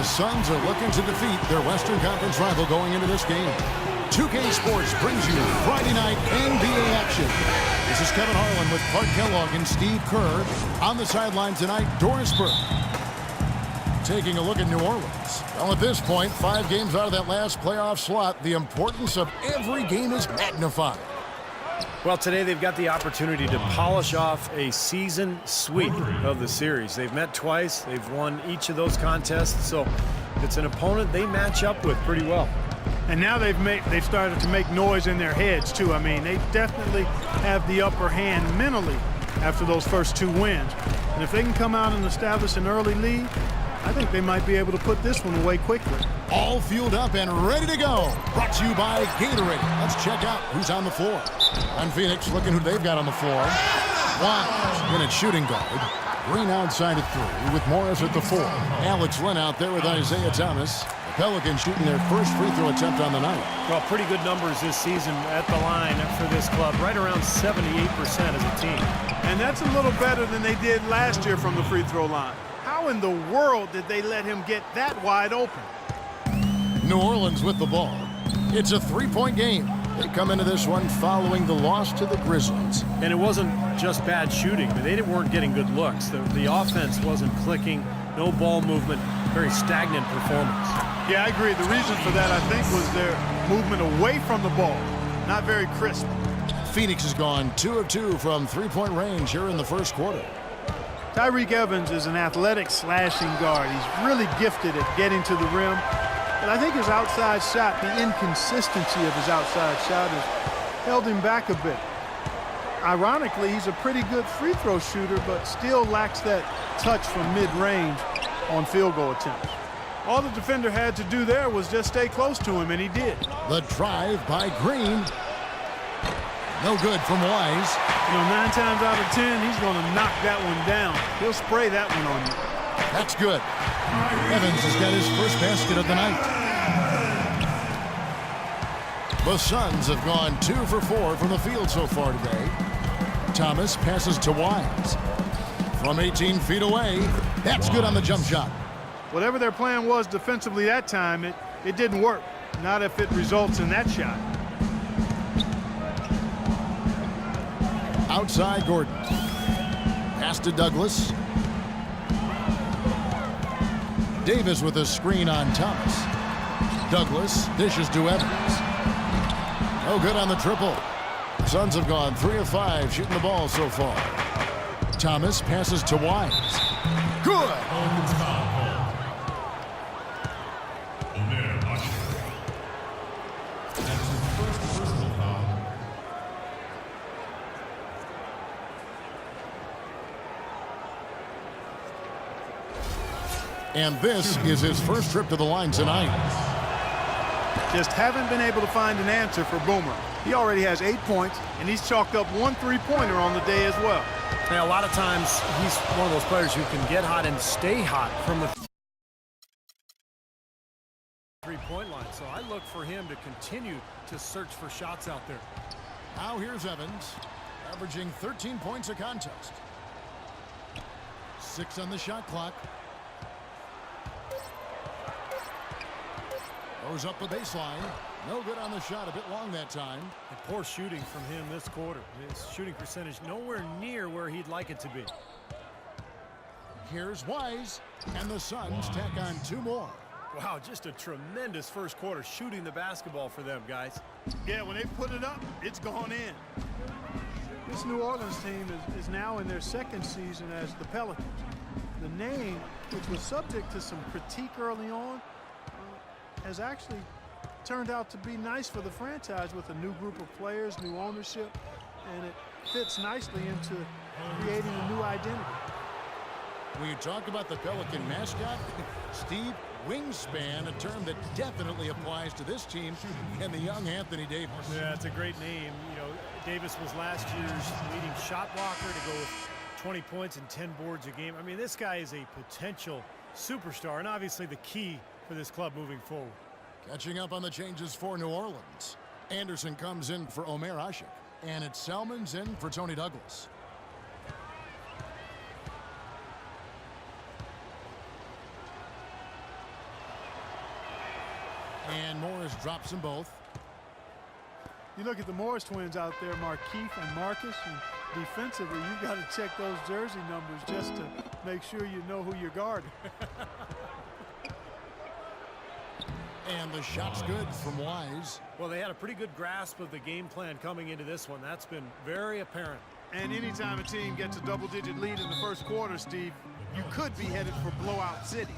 The Suns are looking to defeat their Western Conference rival going into this game. 2K Sports brings you Friday night NBA action. This is Kevin Harlan with Clark Kellogg and Steve Kerr. On the sideline tonight, Doris Burke. Taking a look at New Orleans. Well, at this point, 5 games out of that last playoff slot, the importance of every game is magnified. Well, today they've got the opportunity to polish off a season sweep of the series. They've met twice. They've won each of those contests. So it's an opponent they match up with pretty well. And now they've started to make noise in their heads, too. I mean, they definitely have the upper hand mentally after those first 2 wins. And if they can come out and establish an early lead, I think they might be able to put this one away quickly. All fueled up and ready to go. Brought to you by Gatorade. Let's check out who's on the floor. On Phoenix, looking who they've got on the floor. Wise in at shooting guard. Green outside at 3 with Morris at the 4. Alex Len out there with Isaiah Thomas. The Pelicans shooting their first free throw attempt on the night. Well, pretty good numbers this season at the line for this club. Right around 78% as a team. And that's a little better than they did last year from the free throw line. How in the world did they let him get that wide open? New Orleans with the ball. It's a 3-point game. They come into this one following the loss to the Grizzlies. And it wasn't just bad shooting. I mean, they weren't getting good looks. The offense wasn't clicking. No ball movement. Very stagnant performance. Yeah, I agree. The reason for that, I think, was their movement away from the ball. Not very crisp. Phoenix has gone 2 of 2 from 3-point range here in the first quarter. Tyreek Evans is an athletic slashing guard. He's really gifted at getting to the rim. But I think his outside shot, the inconsistency of his outside shot has held him back a bit. Ironically, he's a pretty good free throw shooter, but still lacks that touch from mid-range on field goal attempts. All the defender had to do there was just stay close to him, and he did. The drive by Green. No good from Wise. You know, 9 times out of 10, he's going to knock that one down. He'll spray that one on you. That's good. Evans has got his first basket of the night. The Suns have gone 2 for 4 from the field so far today. Thomas passes to Wise. From 18 feet away, that's good on the jump shot. Whatever their plan was defensively that time, it didn't work. Not if it results in that shot. Outside Gordon. Pass to Douglas. Davis with a screen on Thomas. Douglas dishes to Evans. No good on the triple. Suns have gone 3 of 5 shooting the ball so far. Thomas passes to Wise. Good. And this is his first trip to the line tonight. Just haven't been able to find an answer for Boomer. He already has 8 points, and he's chalked up 1 3-pointer on the day as well. Yeah, a lot of times he's one of those players who can get hot and stay hot from the 3-point line. So I look for him to continue to search for shots out there. Now here's Evans, averaging 13 points a contest. 6 on the shot clock. Goes up the baseline. No good on the shot. A bit long that time. And poor shooting from him this quarter. His shooting percentage nowhere near where he'd like it to be. Here's Wise. And the Suns tack on 2 more. Wow, just a tremendous first quarter shooting the basketball for them, guys. Yeah, when they put it up, it's gone in. This New Orleans team is now in their second season as the Pelicans. The name, which was subject to some critique early on, has actually turned out to be nice for the franchise with a new group of players, new ownership, and it fits nicely into creating a new identity. When you talk about the Pelican mascot, Steve, wingspan, a term that definitely applies to this team and the young Anthony Davis. Yeah, it's a great name. You know, Davis was last year's leading shot blocker to go with 20 points and 10 boards a game. I mean, this guy is a potential superstar and obviously the key for this club moving forward. Catching up on the changes for New Orleans. Anderson comes in for Omer Asik, and it's Salmons in for Tony Douglas. And Morris drops them both. You look at the Morris twins out there, Markieff and Marcus, and defensively, you've got to check those jersey numbers just to make sure you know who you're guarding. And the shot's good from Wise. Well, they had a pretty good grasp of the game plan coming into this one. That's been very apparent. And anytime a team gets a double-digit lead in the first quarter, Steve, you could be headed for blowout city.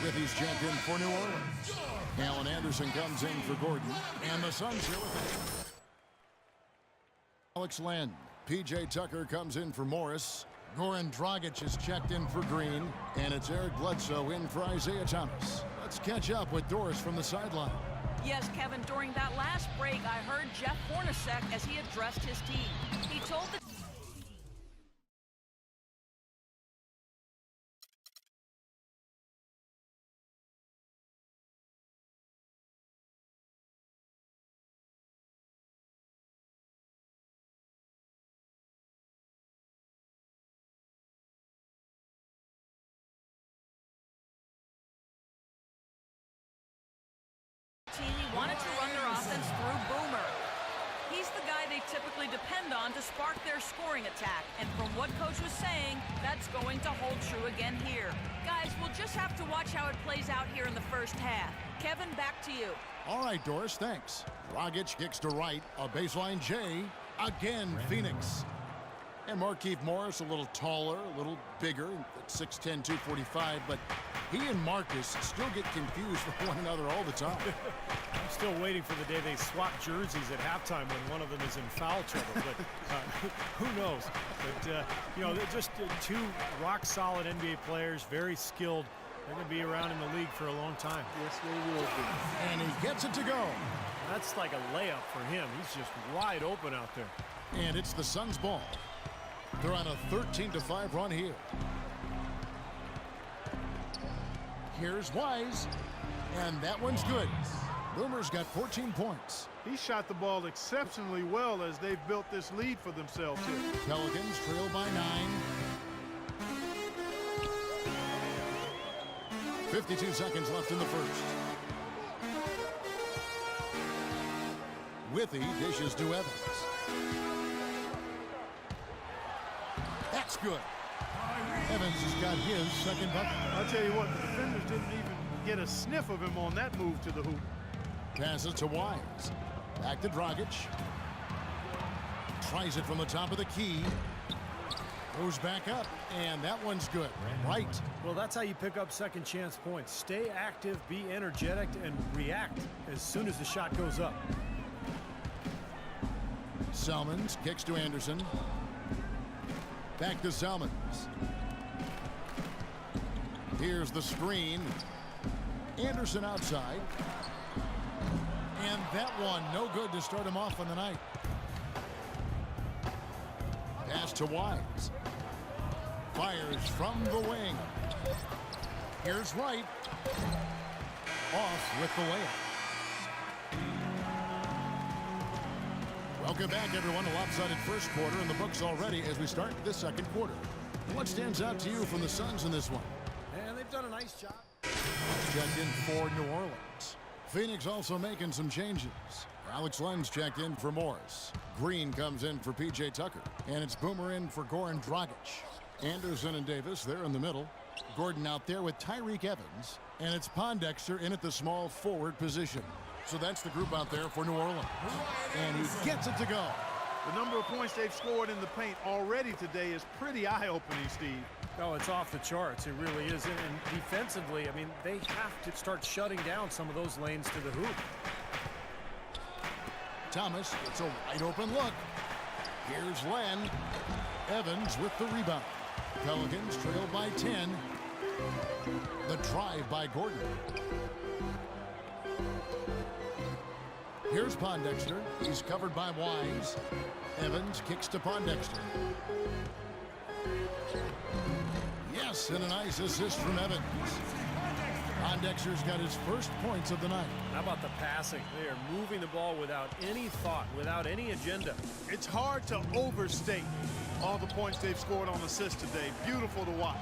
Withy's checked in for New Orleans. Alan Anderson comes in for Gordon. And the Suns here with it. Alex Len. P.J. Tucker comes in for Morris. Goran Dragic is checked in for Green. And it's Eric Bledsoe in for Isaiah Thomas. Let's catch up with Doris from the sideline. Yes, Kevin, during that last break, I heard Jeff Hornacek as he addressed his team. He told the team he wanted to run their offense through Boomer. He's the guy they typically depend on to spark their scoring attack. And from what Coach was saying, that's going to hold true again here. Guys, we'll just have to watch how it plays out here in the first half. Kevin, back to you. All right, Doris, thanks. Dragic kicks to right. A baseline J. Again, Phoenix. And Markieff Morris a little taller, a little bigger, at 6'10", 245, but he and Marcus still get confused with one another all the time. I'm still waiting for the day they swap jerseys at halftime when one of them is in foul trouble, but who knows? But, you know, they're just two rock-solid NBA players, very skilled. They're going to be around in the league for a long time. Yes, they will be. And he gets it to go. That's like a layup for him. He's just wide open out there. And it's the Suns' ball. They're on a 13-5 run here. Here's Wise, and that one's good. Boomer's got 14 points. He shot the ball exceptionally well as they've built this lead for themselves here. Pelicans trail by 9. 52 seconds left in the first. Withy dishes to Evans. That's good. Evans has got his second bucket. I'll tell you what, the defenders didn't even get a sniff of him on that move to the hoop. Passes to Wise. Back to Dragic. Tries it from the top of the key. Goes back up, and that one's good. Right. Well, that's how you pick up second chance points. Stay active, be energetic, and react as soon as the shot goes up. Salmons kicks to Anderson. Back to Salmons. Here's the screen. Anderson outside. And that one, no good to start him off on the night. Pass to Wise. Fires from the wing. Here's Wright. Off with the layup. Welcome back, everyone. A lopsided first quarter in the books already as we start the second quarter. What stands out to you from the Suns in this one? And they've done a nice job. Checked in for New Orleans. Phoenix also making some changes. Alex Len's checked in for Morris. Green comes in for P.J. Tucker. And it's Boomer in for Goran Dragic. Anderson and Davis, they're in the middle. Gordon out there with Tyreke Evans. And it's Pondexter in at the small forward position. So that's the group out there for New Orleans. And he gets it to go. The number of points they've scored in the paint already today is pretty eye-opening, Steve. Oh, it's off the charts. It really is. And defensively, I mean, they have to start shutting down some of those lanes to the hoop. Thomas gets a wide-open look. Here's Len. Evans with the rebound. Pelicans trail by 10. The drive by Gordon. Here's Pondexter. He's covered by Wise. Evans kicks to Pondexter. Yes, and a nice assist from Evans. Pondexter's got his first points of the night. How about the passing? They are moving the ball without any thought, without any agenda. It's hard to overstate all the points they've scored on assists today. Beautiful to watch.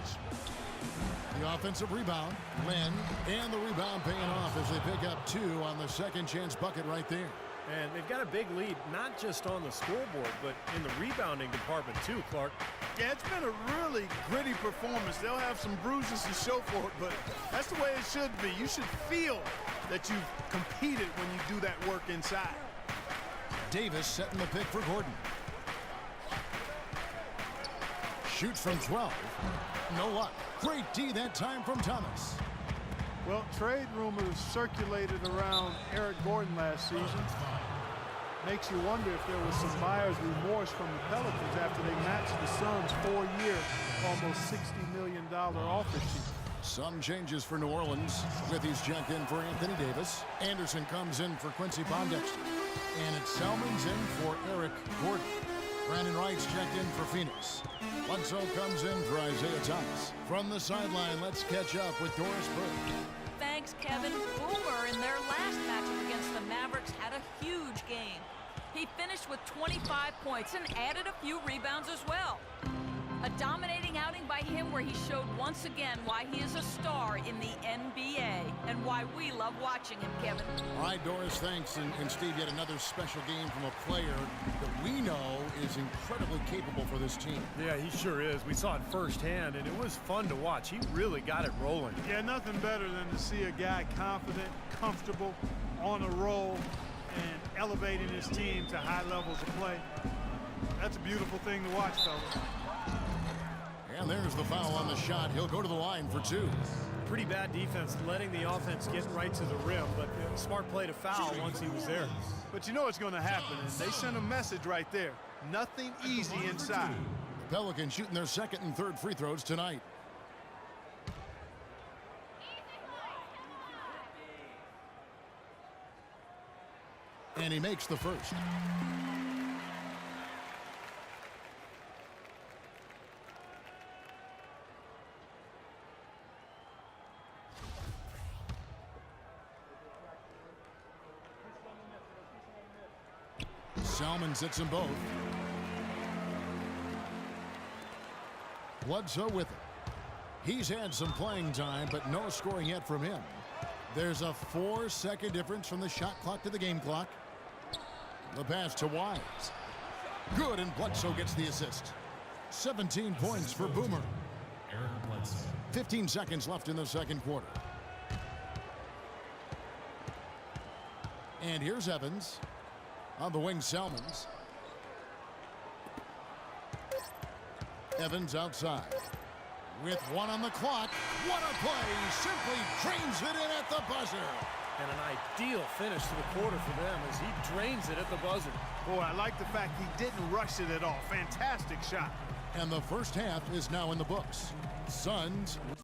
The offensive rebound, Len, and the rebound paying off as they pick up 2 on the second chance bucket right there. And they've got a big lead, not just on the scoreboard, but in the rebounding department too, Clark. Yeah, it's been a really gritty performance. They'll have some bruises to show for it, but that's the way it should be. You should feel that you've competed when you do that work inside. Davis setting the pick for Gordon. Shoots from 12. No luck. Great D that time from Thomas. Well, trade rumors circulated around Eric Gordon last season. Makes you wonder if there was some buyer's remorse from the Pelicans after they matched the Suns' 4-year, almost $60 million offer sheet. Some changes for New Orleans. Withy's checked in for Anthony Davis. Anderson comes in for Quincy Pondexter. And it's Selman's in for Eric Gordon. Brandon Wright's checked in for Phoenix. Bledsoe comes in for Isaiah Thomas. From the sideline, let's catch up with Doris Burke. Thanks, Kevin. Boomer, in their last matchup against the Mavericks, had a huge game. He finished with 25 points and added a few rebounds as well. A dominating outing by him where he showed once again why he is a star in the NBA and why we love watching him, Kevin. All right, Doris, thanks. And Steve, yet another special game from a player that we know is incredibly capable for this team. Yeah, he sure is. We saw it firsthand, and it was fun to watch. He really got it rolling. Yeah, nothing better than to see a guy confident, comfortable, on a roll, and elevating his team to high levels of play. That's a beautiful thing to watch, fellas. And there's the foul on the shot. He'll go to the line for 2. Pretty bad defense, letting the offense get right to the rim, but smart play to foul once he was there. But you know what's going to happen, and they sent a message right there. Nothing easy inside. The Pelicans shooting their second and third free throws tonight. And he makes the first. Selman hits them both. Bledsoe with it. He's had some playing time, but no scoring yet from him. There's a 4-second difference from the shot clock to the game clock. The pass to Wise. Good, and Bledsoe gets the assist. 17 points for Boomer. 15 seconds left in the second quarter. And here's Evans. On the wing, Selmans. Evans outside. With 1 on the clock. What a play! Simply drains it in at the buzzer. And an ideal finish to the quarter for them as he drains it at the buzzer. Boy, I like the fact he didn't rush it at all. Fantastic shot. And the first half is now in the books. Suns